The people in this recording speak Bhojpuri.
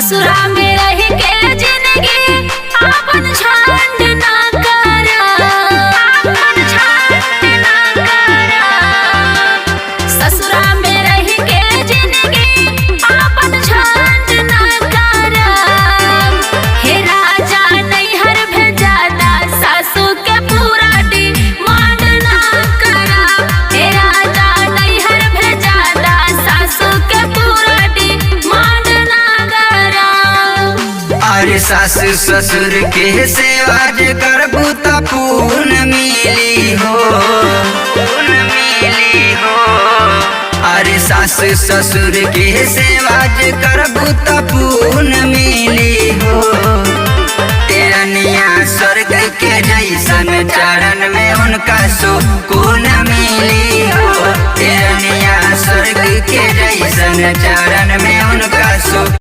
ससुरा में रह के जिंदगी आपन झंड ना करा, आपन झंड ना करा। ससुरा में रह के जिंदगी आपन झंड ना करा। हे राजा नैहर भेजादा सासू के पूरा डिमांड ना करा। हे राजा नैहर भेजादा सासू के पूरा डिमांड ना करा। अरे सास ससुर के सेवा जे करबू त पूर्ण मिली हो, पूर्ण मिली हो। अरे सास ससुर के सेवा जे करबू त पूर्ण मिली हो। तेरनिया स्वर्ग के जैसन चरण में उनका सुकून मिली हो। तेरनिया स्वर्ग के जैसन चरण